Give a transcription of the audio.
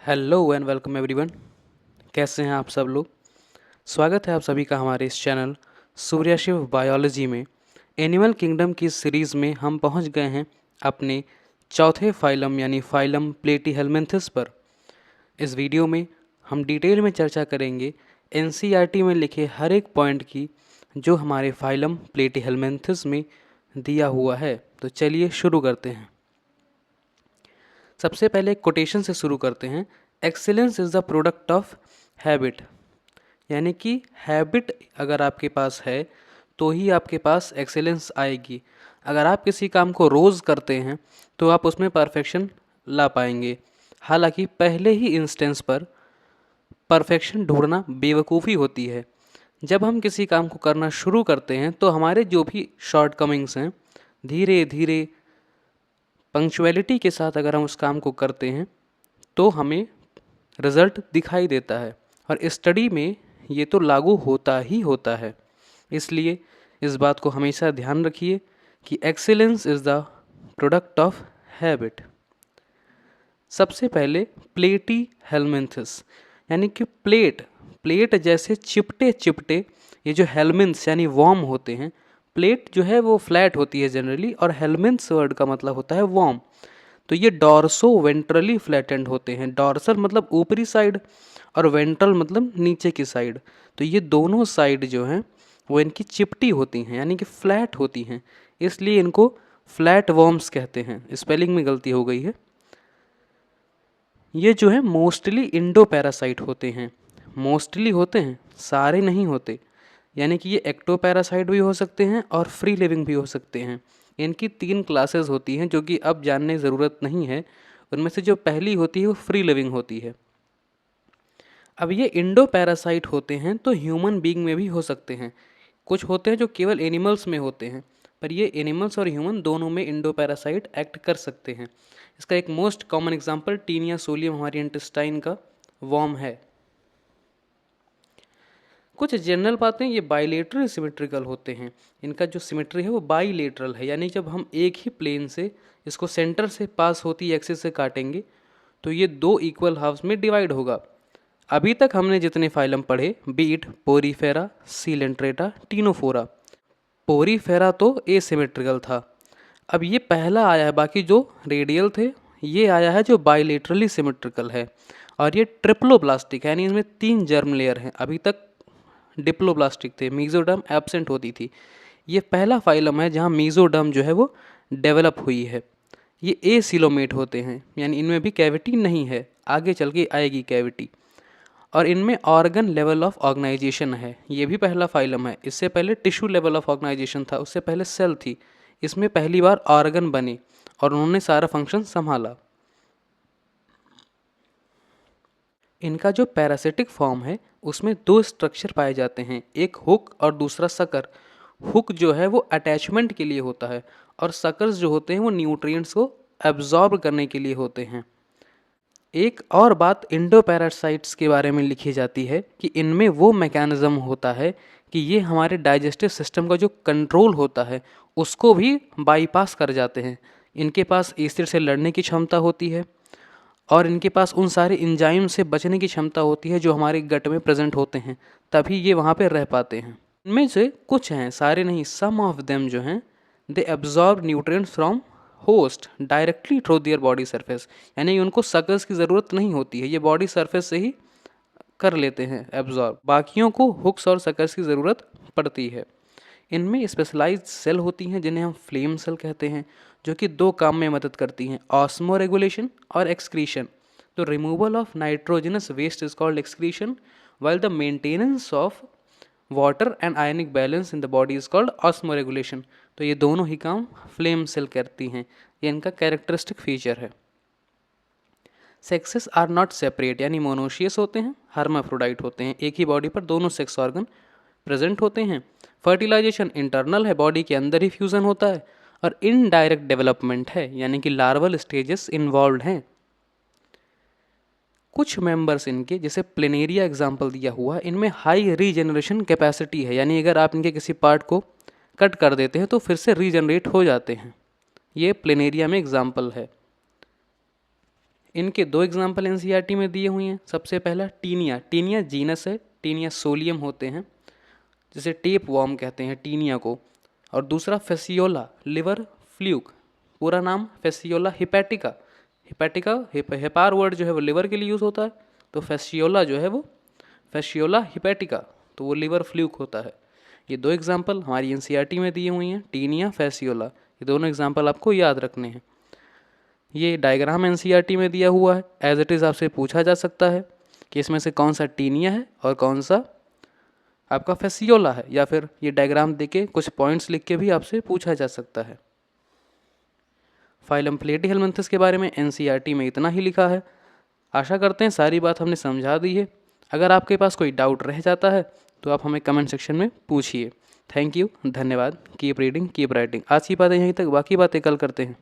Hello and welcome everyone. कैसे हैं आप सब लोग। स्वागत है आप सभी का हमारे इस चैनल सूर्यशिव बायोलॉजी में। एनिमल किंगडम की सीरीज़ में हम पहुंच गए हैं अपने चौथे फाइलम यानी फाइलम प्लेटीहेल्मिन्थस पर। इस वीडियो में हम डिटेल में चर्चा करेंगे एनसीईआरटी में लिखे हर एक पॉइंट की जो हमारे फाइलम प्लेटीहेल्मिन्थस में दिया हुआ है। तो चलिए शुरू करते हैं। सबसे पहले कोटेशन से शुरू करते हैं। Excellence is the product of habit, यानी कि हैबिट अगर आपके पास है तो ही आपके पास एक्सीलेंस आएगी। अगर आप किसी काम को रोज़ करते हैं तो आप उसमें परफेक्शन ला पाएंगे। हालांकि पहले ही इंस्टेंस पर परफेक्शन ढूंढना बेवकूफ़ी होती है। जब हम किसी काम को करना शुरू करते हैं तो हमारे जो भी शॉर्टकमिंग्स हैं, धीरे धीरे पंक्चुअलिटी के साथ अगर हम उस काम को करते हैं तो हमें रिज़ल्ट दिखाई देता है। और स्टडी में ये तो लागू होता ही होता है। इसलिए इस बात को हमेशा ध्यान रखिए कि excellence is the product of habit. सबसे पहले प्लेटी हेलमिन्थस, यानी कि प्लेट जैसे चिपटे चिपटे ये जो हेलमिन्थ्स यानी वॉर्म होते हैं। प्लेट जो है वो फ्लैट होती है जनरली, और हेलमिन्थ्स वर्ड का मतलब होता है वॉर्म। तो ये डॉर्सो वेंट्रली फ्लैटेंड होते हैं। डॉर्सल मतलब ऊपरी साइड और वेंट्रल मतलब नीचे की साइड। तो ये दोनों साइड जो हैं वो इनकी चिपटी होती हैं, यानी कि फ्लैट होती हैं। इसलिए इनको फ्लैट वॉर्म्स कहते हैं। स्पेलिंग में गलती हो गई है। ये जो है मोस्टली इंडो पैरासाइट होते हैं। मोस्टली होते हैं, सारे नहीं होते। यानी कि ये एक्टो पैरासाइट भी हो सकते हैं और फ्री लिविंग भी हो सकते हैं। इनकी 3 क्लासेस होती हैं जो कि अब जानने ज़रूरत नहीं है। उनमें से जो पहली होती है वो फ्री लिविंग होती है। अब ये इंडो पैरासाइट होते हैं तो ह्यूमन बीइंग में भी हो सकते हैं। कुछ होते हैं जो केवल एनिमल्स में होते हैं, पर ये एनिमल्स और ह्यूमन दोनों में इंडो पैरासाइट एक्ट कर सकते हैं। इसका एक most common example Taenia solium हमारी इंटेस्टाइन का वॉर्म है। कुछ जनरल बातें, ये बाइलेटरल सिमेट्रिकल होते हैं। इनका जो सिमेट्री है वो बाइलेटरल है, यानी जब हम एक ही प्लेन से इसको सेंटर से पास होती एक्सिस से काटेंगे तो ये 2 इक्वल हाफ्स में डिवाइड होगा। अभी तक हमने जितने फाइलम पढ़े, बीट, पोरीफेरा, सीलेंट्रेटा, टीनोफोरा। पोरीफेरा तो एसिमेट्रिकल था। अब ये पहला आया है, बाकी जो रेडियल थे ये आया है जो बाइलेटरली सिमेट्रिकल है। और ये ट्रिप्लोब्लास्टिक है, यानी इसमें 3 जर्म लेयर हैं। अभी तक डिप्लोब्लास्टिक थे, मीजोडर्म एब्सेंट होती थी। ये पहला फाइलम है जहाँ मीजोडर्म जो है वो डेवलप हुई है। ये एसिलोमेट होते हैं, यानी इनमें भी कैविटी नहीं है, आगे चल के आएगी कैविटी। और इनमें ऑर्गन लेवल ऑफ ऑर्गेनाइजेशन है। ये भी पहला फाइलम है। इससे पहले टिश्यू लेवल ऑफ ऑर्गेनाइजेशन था, उससे पहले सेल थी। इसमें पहली बार ऑर्गन बने और उन्होंने सारा फंक्शन संभाला। इनका जो पैरासिटिक फॉर्म है उसमें 2 स्ट्रक्चर पाए जाते हैं, एक हुक और दूसरा सकर। हुक जो है वो अटैचमेंट के लिए होता है और सकर्स जो होते हैं वो न्यूट्रिएंट्स को एब्जॉर्ब करने के लिए होते हैं। एक और बात इंडो पैरासाइट्स के बारे में लिखी जाती है कि इनमें वो मैकेनिज्म होता है कि ये हमारे डाइजेस्टिव सिस्टम का जो कंट्रोल होता है उसको भी बाईपास कर जाते हैं। इनके पास एसिड से लड़ने की क्षमता होती है और इनके पास उन सारे इंजाइम से बचने की क्षमता होती है जो हमारे गट में प्रेजेंट होते हैं, तभी ये वहाँ पे रह पाते हैं। इनमें से कुछ हैं, सारे नहीं, सम ऑफ देम जो हैं they absorb nutrients from host directly through their body surface, यानी उनको सकर्स की ज़रूरत नहीं होती है, ये बॉडी सरफेस से ही कर लेते हैं एब्जॉर्ब। बाकियों को हुक्स और सकर्स की ज़रूरत पड़ती है। इनमें स्पेशलाइज्ड सेल होती हैं जिन्हें हम फ्लेम सेल कहते हैं, जो कि 2 काम में मदद करती हैं, ऑस्मो रेगुलेशन और एक्सक्रीशन। तो removal of nitrogenous waste is called excretion, while the maintenance of water and ionic balance in the body is called osmoregulation. तो ये दोनों ही काम फ्लेम सेल करती हैं, ये इनका कैरेक्टरिस्टिक फीचर है। सेक्सेस आर नॉट सेपरेट, यानी मोनोशियस होते हैं, हर्माफ्रोडाइट होते हैं, एक ही बॉडी पर दोनों सेक्स ऑर्गन प्रेजेंट होते हैं। फर्टिलाइजेशन इंटरनल है, बॉडी के अंदर ही फ्यूजन होता है। और इनडायरेक्ट डेवलपमेंट है, यानी कि लार्वल स्टेजेस इन्वॉल्व हैं। कुछ मेंबर्स इनके, जैसे प्लेनेरिया एग्जाम्पल दिया हुआ, इनमें हाई रीजनरेशन कैपेसिटी है, यानी अगर आप इनके किसी पार्ट को कट कर देते हैं तो फिर से रीजनरेट हो जाते हैं। ये प्लेनेरिया में एग्जाम्पल है। इनके दो एग्जाम्पल एनसीईआरटी में दिए हुए हैं। सबसे पहला टीनिया, टीनिया जीनस है, टीनिया सोलियम होते हैं, जिसे टेप वॉर्म कहते हैं टीनिया को। और दूसरा फेसियोला, लिवर फ्लूक, पूरा नाम Fasciola hepatica. Hepatica hepar word जो है वो लिवर के लिए यूज़ होता है, तो फेसियोला जो है वो फेसियोला हिपैटिका, तो वो लिवर फ्लूक होता है। ये दो एग्जाम्पल हमारी एनसीईआरटी में दिए हुई हैं, टीनिया फेसियोला, ये दोनों एग्जाम्पल आपको याद रखने हैं। ये डायग्राम एनसीईआरटी में दिया हुआ है, एज इट इज़ आपसे पूछा जा सकता है कि इसमें से कौन सा टीनिया है और कौन सा आपका फेसियोला है, या फिर ये डायग्राम देके कुछ पॉइंट्स लिख के भी आपसे पूछा जा सकता है। फाइलम प्लेटीहेलमिन्थस के बारे में एनसीईआरटी में इतना ही लिखा है। आशा करते हैं सारी बात हमने समझा दी है। अगर आपके पास कोई डाउट रह जाता है तो आप हमें कमेंट सेक्शन में पूछिए। थैंक यू, धन्यवाद। Keep reading keep writing. आज की बातें यहीं तक, बाकी बातें कल करते हैं।